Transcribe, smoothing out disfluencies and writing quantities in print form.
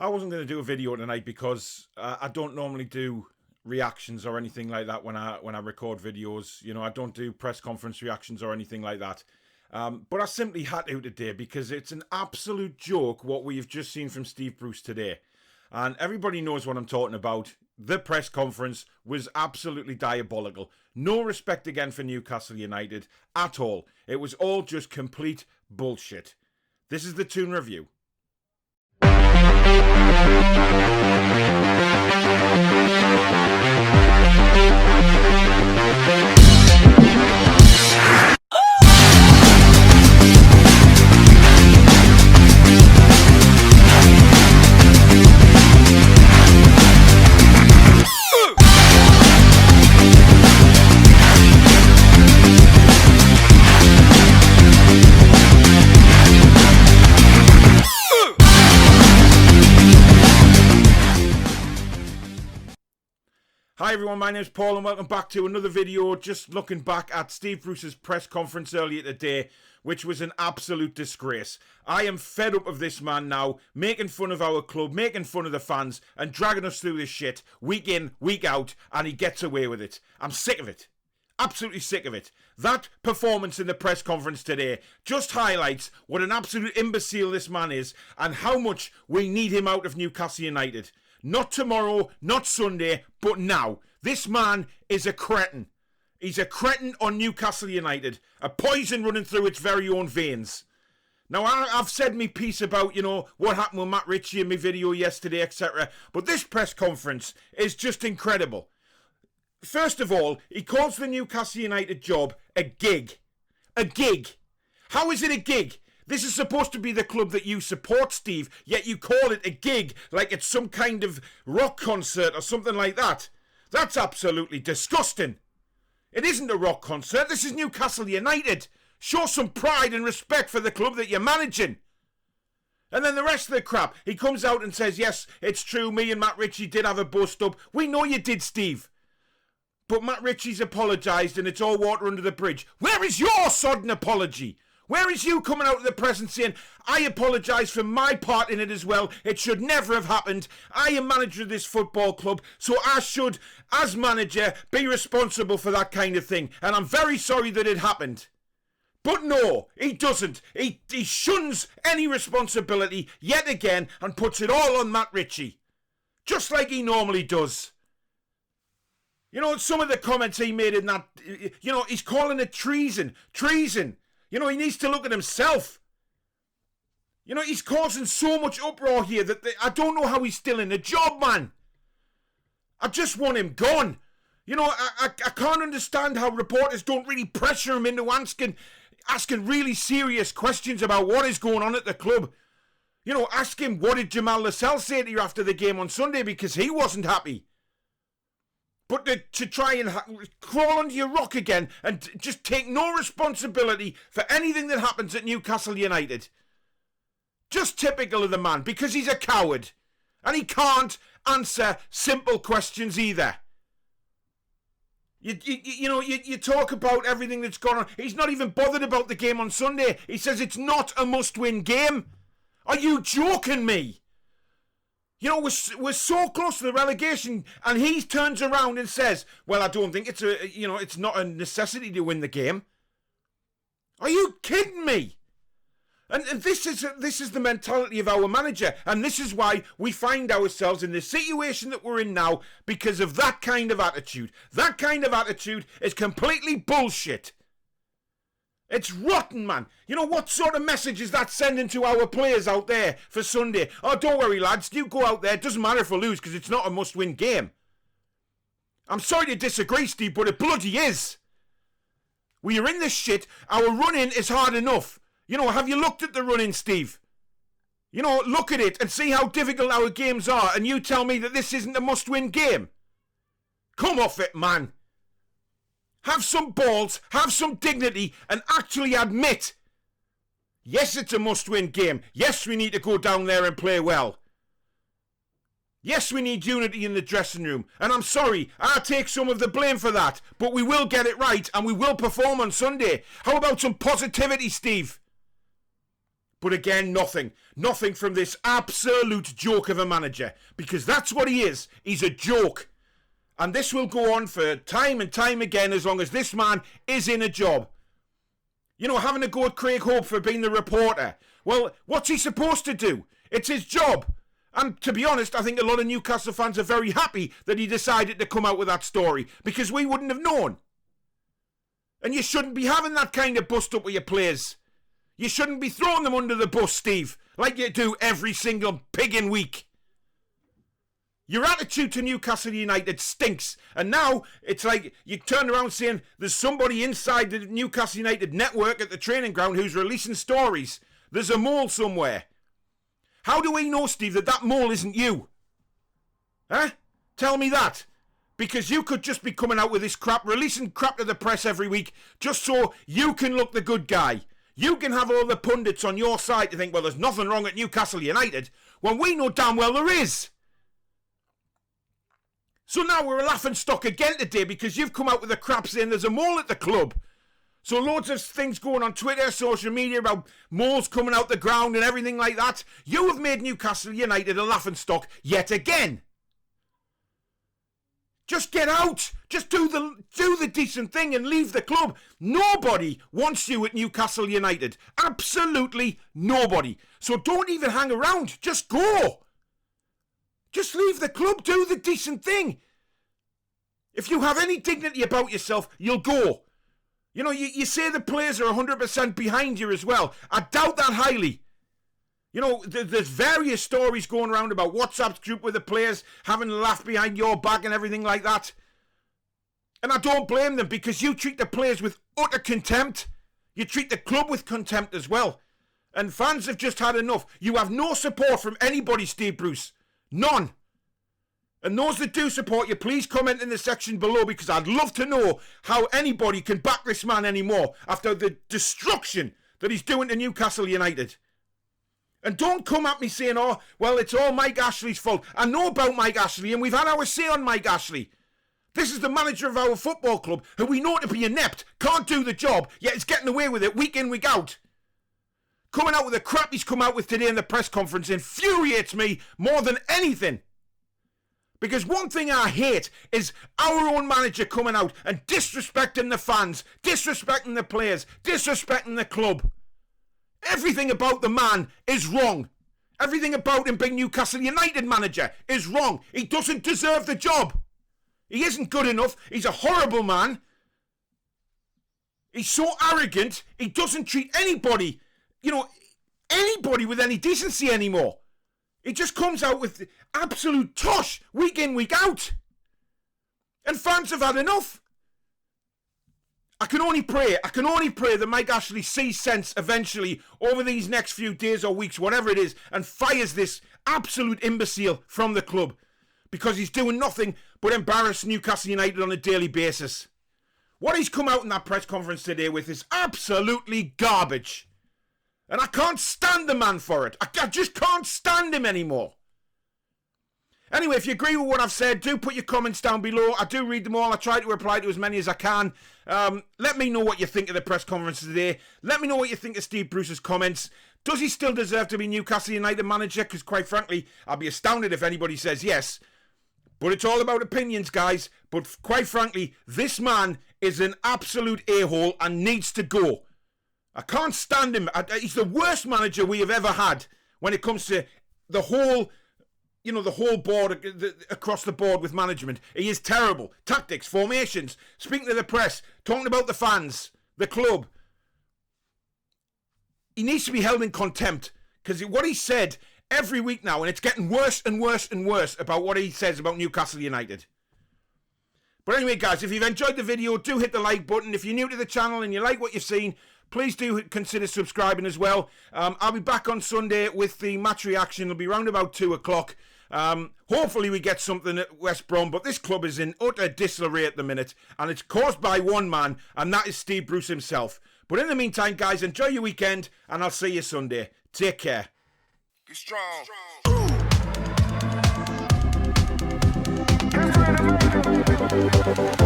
I wasn't going to do a video tonight because I don't normally do reactions or anything like that when I record videos. You know, I don't do press conference reactions or anything like that. But I simply had to today because it's an absolute joke what we've just seen from Steve Bruce today. And everybody knows what I'm talking about. The press conference was absolutely diabolical. No respect again for Newcastle United at all. It was all just complete bullshit. This is the Toon review. Hi everyone, my name's Paul and welcome back to another video just looking back at Steve Bruce's press conference earlier today, which was an absolute disgrace. I am fed up of this man now, making fun of our club, making fun of the fans and dragging us through this shit week in, week out, and he gets away with it. I'm sick of it. Absolutely sick of it. That performance in the press conference today just highlights what an absolute imbecile this man is and how much we need him out of Newcastle United. Not tomorrow, not Sunday, but now. This man is a cretin. He's a cretin on Newcastle United. A poison running through its very own veins. Now, I've said me piece about, you know, what happened with Matt Ritchie in my video yesterday, etc. But this press conference is just incredible. First of all, he calls the Newcastle United job a gig. A gig. How is it a gig? This is supposed to be the club that you support, Steve, yet you call it a gig like it's some kind of rock concert or something like that. That's absolutely disgusting. It isn't a rock concert. This is Newcastle United. Show some pride and respect for the club that you're managing. And then the rest of the crap. He comes out and says, yes, it's true, me and Matt Ritchie did have a bust-up. We know you did, Steve. But Matt Ritchie's apologised and it's all water under the bridge. Where is your sodden apology? Where is you coming out of the press and saying, I apologise for my part in it as well. It should never have happened. I am manager of this football club, so I should, as manager, be responsible for that kind of thing. And I'm very sorry that it happened. But no, he doesn't. He shuns any responsibility yet again and puts it all on Matt Ritchie. Just like he normally does. You know, some of the comments he made in that, you know, he's calling it treason. Treason. You know, he needs to look at himself. You know, he's causing so much uproar here that I don't know how he's still in a job, man. I just want him gone. You know, I can't understand how reporters don't really pressure him into asking really serious questions about what is going on at the club. You know, ask him, what did Jamal Lascelles say to you after the game on Sunday, because he wasn't happy. But to try and crawl under your rock again and just take no responsibility for anything that happens at Newcastle United. Just typical of the man, because he's a coward. And he can't answer simple questions either. You talk about everything that's gone on. He's not even bothered about the game on Sunday. He says it's not a must-win game. Are you joking me? You know, we're so close to the relegation, and he turns around and says, well, I don't think it's not a necessity to win the game. Are you kidding me? And this is the mentality of our manager, and this is why we find ourselves in the situation that we're in now, because of that kind of attitude. That kind of attitude is completely bullshit. It's rotten, man. You know, what sort of message is that sending to our players out there for Sunday? Oh, don't worry, lads. You go out there. It doesn't matter if we lose because it's not a must-win game. I'm sorry to disagree, Steve, but it bloody is. We are in this shit. Our run-in is hard enough. You know, have you looked at the run-in, Steve? You know, look at it and see how difficult our games are, and you tell me that this isn't a must-win game. Come off it, man. Have some balls, have some dignity, and actually admit, yes, it's a must-win game. Yes, we need to go down there and play well. Yes, we need unity in the dressing room. And I'm sorry, I'll take some of the blame for that. But we will get it right, and we will perform on Sunday. How about some positivity, Steve? But again, nothing. Nothing from this absolute joke of a manager. Because that's what he is. He's a joke. And this will go on for time and time again as long as this man is in a job. You know, having a go at Craig Hope for being the reporter. Well, what's he supposed to do? It's his job. And to be honest, I think a lot of Newcastle fans are very happy that he decided to come out with that story. Because we wouldn't have known. And you shouldn't be having that kind of bust up with your players. You shouldn't be throwing them under the bus, Steve, like you do every single pigging week. Your attitude to Newcastle United stinks. And now it's like you turn around saying there's somebody inside the Newcastle United network at the training ground who's releasing stories. There's a mole somewhere. How do we know, Steve, that that mole isn't you? Huh? Tell me that. Because you could just be coming out with this crap, releasing crap to the press every week, just so you can look the good guy. You can have all the pundits on your side to think, well, there's nothing wrong at Newcastle United, when we know damn well there is. So now we're a laughing stock again today because you've come out with the crap saying there's a mole at the club. So loads of things going on Twitter, social media about moles coming out the ground and everything like that. You have made Newcastle United a laughing stock yet again. Just get out. Just do the decent thing and leave the club. Nobody wants you at Newcastle United. Absolutely nobody. So don't even hang around. Just go. Just leave the club. Do the decent thing. If you have any dignity about yourself, you'll go. You know, you say the players are 100% behind you as well. I doubt that highly. You know, there's various stories going around about WhatsApp's group with the players having a laugh behind your back and everything like that. And I don't blame them because you treat the players with utter contempt. You treat the club with contempt as well. And fans have just had enough. You have no support from anybody, Steve Bruce. None. And those that do support you, please comment in the section below because I'd love to know how anybody can back this man anymore after the destruction that he's doing to Newcastle United. And don't come at me saying, oh, well, it's all Mike Ashley's fault. I know about Mike Ashley and we've had our say on Mike Ashley. This is the manager of our football club who we know to be inept, can't do the job, yet is getting away with it week in, week out. Coming out with the crap he's come out with today in the press conference infuriates me more than anything. Because one thing I hate is our own manager coming out and disrespecting the fans, disrespecting the players, disrespecting the club. Everything about the man is wrong. Everything about him being Newcastle United manager is wrong. He doesn't deserve the job. He isn't good enough. He's a horrible man. He's so arrogant. He doesn't treat anybody, anybody with any decency anymore. He just comes out with absolute tosh week in, week out. And fans have had enough. I can only pray that Mike Ashley sees sense eventually over these next few days or weeks, whatever it is, and fires this absolute imbecile from the club. Because he's doing nothing but embarrass Newcastle United on a daily basis. What he's come out in that press conference today with is absolutely garbage. And I can't stand the man for it. I just can't stand him anymore. Anyway, if you agree with what I've said, do put your comments down below. I do read them all. I try to reply to as many as I can. Let me know what you think of the press conference today. Let me know what you think of Steve Bruce's comments. Does he still deserve to be Newcastle United manager? Because quite frankly, I'll be astounded if anybody says yes. But it's all about opinions, guys. But quite frankly, this man is an absolute a-hole and needs to go. I can't stand him. He's the worst manager we have ever had when it comes to the whole... the whole board, across the board with management. He is terrible. Tactics, formations, speaking to the press, talking about the fans, the club. He needs to be held in contempt because what he said every week now, and it's getting worse and worse and worse about what he says about Newcastle United. But anyway, guys, if you've enjoyed the video, do hit the like button. If you're new to the channel and you like what you've seen, please do consider subscribing as well. I'll be back on Sunday with the match reaction. It'll be round about 2 o'clock. Hopefully we get something at West Brom, but this club is in utter disarray at the minute, and it's caused by one man, and that is Steve Bruce himself. But in the meantime, guys, enjoy your weekend, and I'll see you Sunday. Take care. Be strong. Be strong.